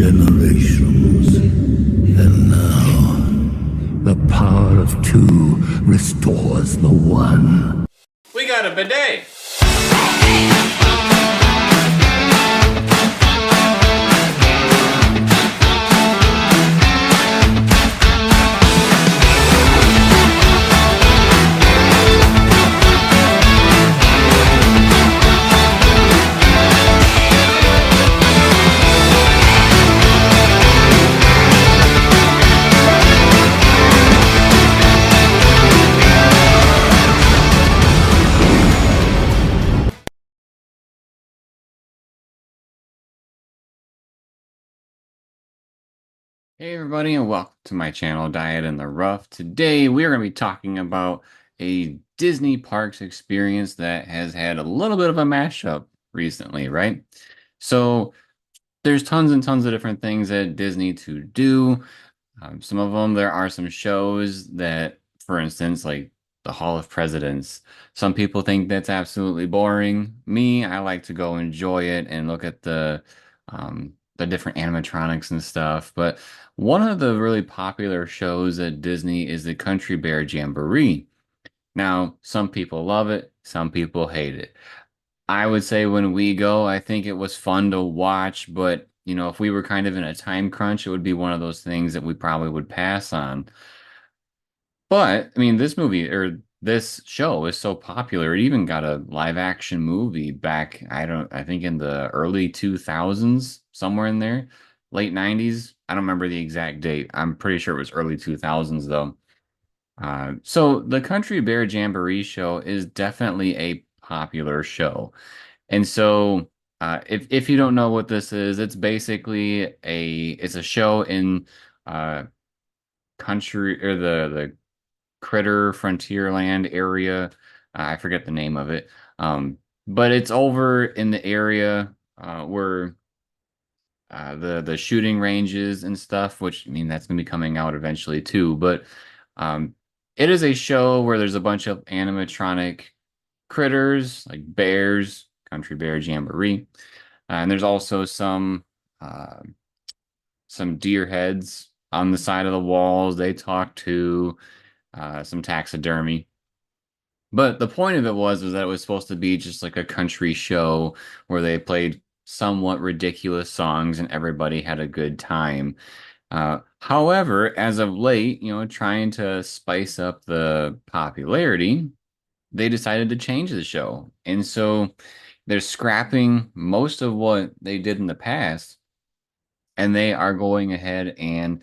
generations. And now, the power of two restores the one. We got a bidet! Hey everybody, and welcome to my channel, Dyad in the Rough. Today we are going to be talking about a Disney Parks experience that has had a little bit of a mashup recently, right? So there's tons and tons of different things at Disney to do. Some of them, there are some shows that, for instance, like the Hall of Presidents. Some people think that's absolutely boring. Me, I like to go enjoy it and look at the different animatronics and stuff. But one of the really popular shows at Disney is the Country Bear Jamboree. Now, some people love it, some people hate it. I would say when we go, I think it was fun to watch, but if we were kind of in a time crunch, it would be one of those things that we probably would pass on. But I mean, this movie or this show is so popular, it even got a live action movie back, I think in the early 2000s, somewhere in there, late 90s. I don't remember the exact date. I'm pretty sure it was early 2000s though. So the Country Bear Jamboree show is definitely a popular show. And so, if you don't know what this is, it's basically it's a show in uh country or the Critter Frontierland area. I forget the name of it. But it's over in the area where the shooting ranges and stuff, which I mean that's gonna be coming out eventually too. But um, it is a show where there's a bunch of animatronic critters like bears, Country Bear Jamboree, and there's also uh, some deer heads on the side of the walls. They talk to some taxidermy. But the point of it was that it was supposed to be just like a country show where they played somewhat ridiculous songs and everybody had a good time. However, as of late, trying to spice up the popularity, they decided to change the show. And so they're scrapping most of what they did in the past, and they are going ahead and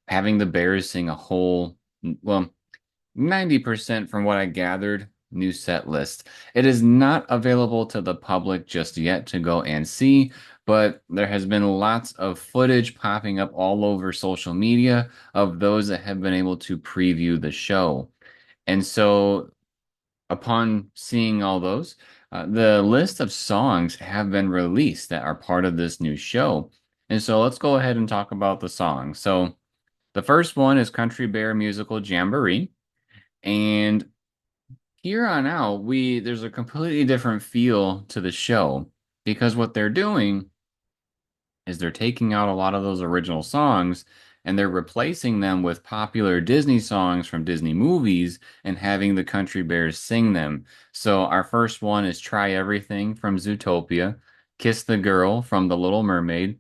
having the Bears sing a whole, well, 90% from what I gathered, new set list. It is not available to the public just yet to go and see, but there has been lots of footage popping up all over social media of those that have been able to preview the show. And so upon seeing all those, the list of songs have been released that are part of this new show. And so let's go ahead and talk about the songs. So the first one is Country Bear Musical Jamboree. And here on out, there's a completely different feel to the show because what they're doing is they're taking out a lot of those original songs and they're replacing them with popular Disney songs from Disney movies and having the Country Bears sing them. So our first one is Try Everything from Zootopia, Kiss the Girl from The Little Mermaid.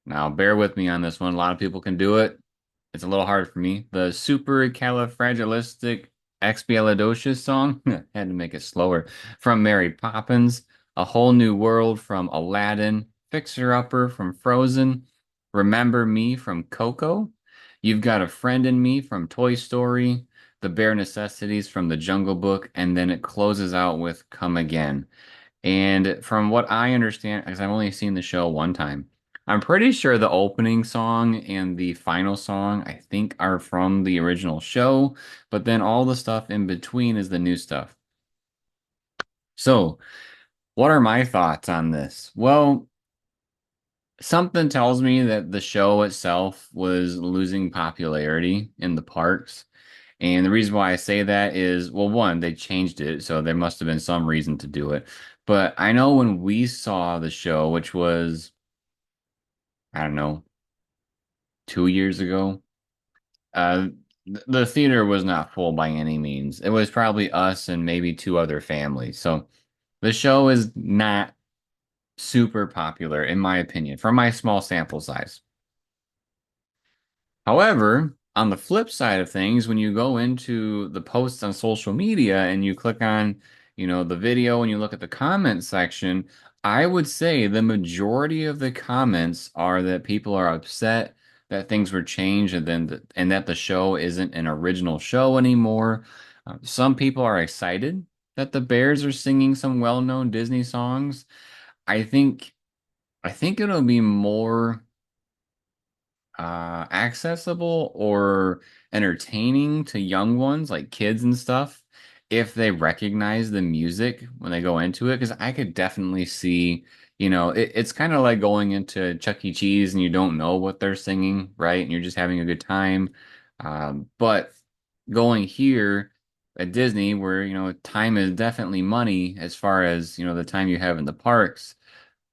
Now, bear with me on this one. A lot of people can do it. It's a little hard for me. The Supercalifragilisticexpialidocious song, had to make it slower, from Mary Poppins, A Whole New World from Aladdin, Fixer Upper from Frozen, Remember Me from Coco, You've Got a Friend in Me from Toy Story, The Bare Necessities from The Jungle Book, and then it closes out with Come Again. And from what I understand, because I've only seen the show one time, I'm pretty sure the opening song and the final song, I think, are from the original show, but then all the stuff in between is the new stuff. So, what are my thoughts on this? Well, something tells me that the show itself was losing popularity in the parks. And the reason why I say that is, well, one, they changed it, so there must have been some reason to do it. But I know when we saw the show, which was, I don't know, 2 years ago. Uh, the theater was not full by any means. It was probably us and maybe two other families. So the show is not super popular, in my opinion, from my small sample size. However, on the flip side of things, when you go into the posts on social media and you click on, the video and you look at the comment section, I would say the majority of the comments are that people are upset that things were changed and that the show isn't an original show anymore. Some people are excited that the Bears are singing some well-known Disney songs. I think I think it'll be more accessible or entertaining to young ones like kids and stuff if they recognize the music when they go into it. Because I could definitely see, it's kind of like going into Chuck E. Cheese and you don't know what they're singing, right? And you're just having a good time. But going here at Disney, where, time is definitely money as far as, the time you have in the parks.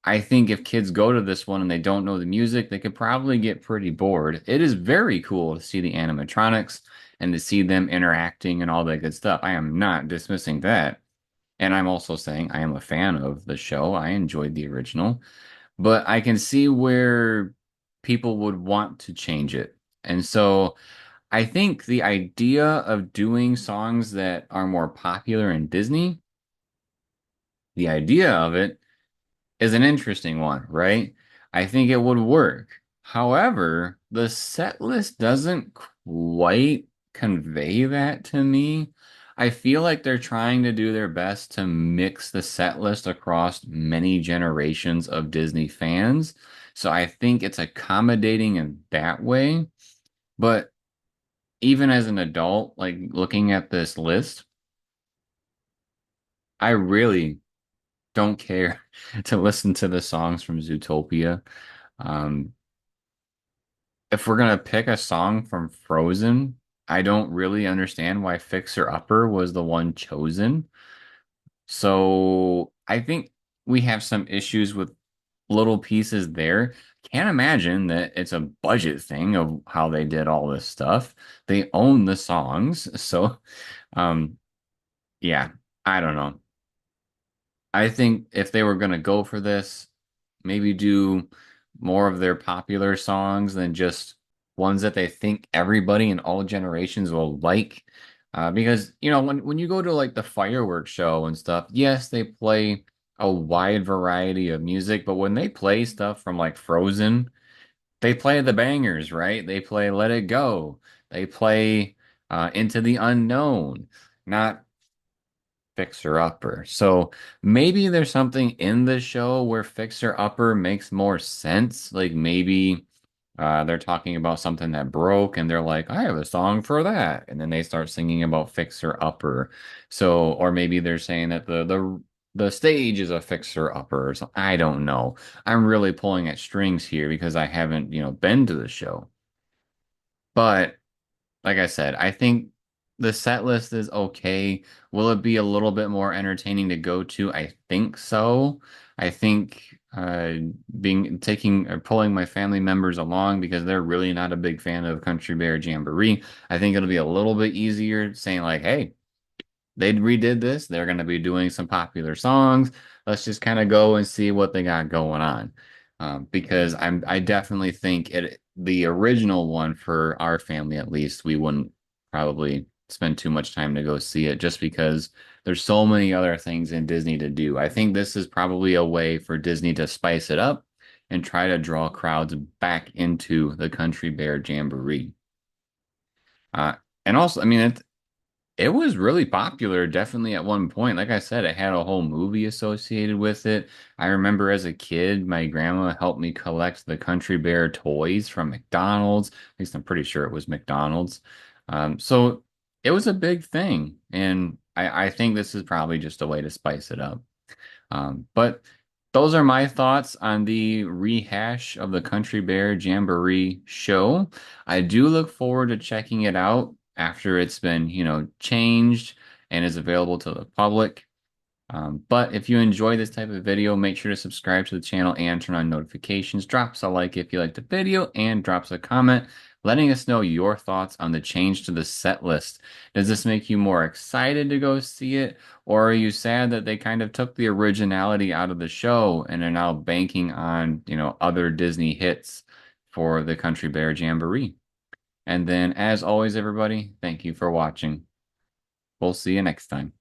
I think if kids go to this one and they don't know the music, they could probably get pretty bored. It is very cool to see the animatronics and to see them interacting and all that good stuff. I am not dismissing that. And I'm also saying I am a fan of the show. I enjoyed the original, but I can see where people would want to change it. And so I think the idea of doing songs that are more popular in Disney, the idea of it is an interesting one, right? I think it would work. However, the set list doesn't quite convey that to me. I feel like they're trying to do their best to mix the set list across many generations of Disney fans. So I think it's accommodating in that way. But even as an adult, like looking at this list, I really don't care to listen to the songs from Zootopia. Um, if we're gonna pick a song from Frozen, I don't really understand why Fixer Upper was the one chosen. So I think we have some issues with little pieces there. Can't imagine that it's a budget thing of how they did all this stuff. They own the songs, so um, yeah, I don't know. I think if they were going to go for this, maybe do more of their popular songs than just ones that they think everybody in all generations will like. Because, when you go to like the fireworks show and stuff, yes, they play a wide variety of music, but when they play stuff from like Frozen, they play the bangers, right? They play Let It Go. They play Into the Unknown, not Fixer Upper. So maybe there's something in the show where Fixer Upper makes more sense. Like maybe they're talking about something that broke and they're like, I have a song for that. And then they start singing about Fixer Upper. So, or maybe they're saying that the stage is a fixer upper or something. I don't know. I'm really pulling at strings here because I haven't, been to the show. But like I said, I think the set list is okay. Will it be a little bit more entertaining to go to? I think so. I think being taking or pulling my family members along because they're really not a big fan of Country Bear Jamboree. I think it'll be a little bit easier saying like, hey, they redid this. They're going to be doing some popular songs. Let's just kind of go and see what they got going on. Because I definitely think the original one for our family at least, we wouldn't probably spend too much time to go see it just because there's so many other things in Disney to do. I think this is probably a way for Disney to spice it up and try to draw crowds back into the Country Bear Jamboree. Uh, and also, I mean, it was really popular, definitely at one point. Like I said, it had a whole movie associated with it. I remember as a kid, my grandma helped me collect the Country Bear toys from McDonald's. At least I'm pretty sure it was McDonald's. So it was a big thing. And I think this is probably just a way to spice it up. But those are my thoughts on the rehash of the Country Bear Jamboree show. I do look forward to checking it out after it's been, changed and is available to the public. But if you enjoy this type of video, make sure to subscribe to the channel and turn on notifications. Drop us a like if you like the video and drop us a comment letting us know your thoughts on the change to the set list. Does this make you more excited to go see it, or are you sad that they kind of took the originality out of the show and are now banking on, other Disney hits for the Country Bear Jamboree? And then, as always, everybody, thank you for watching. We'll see you next time.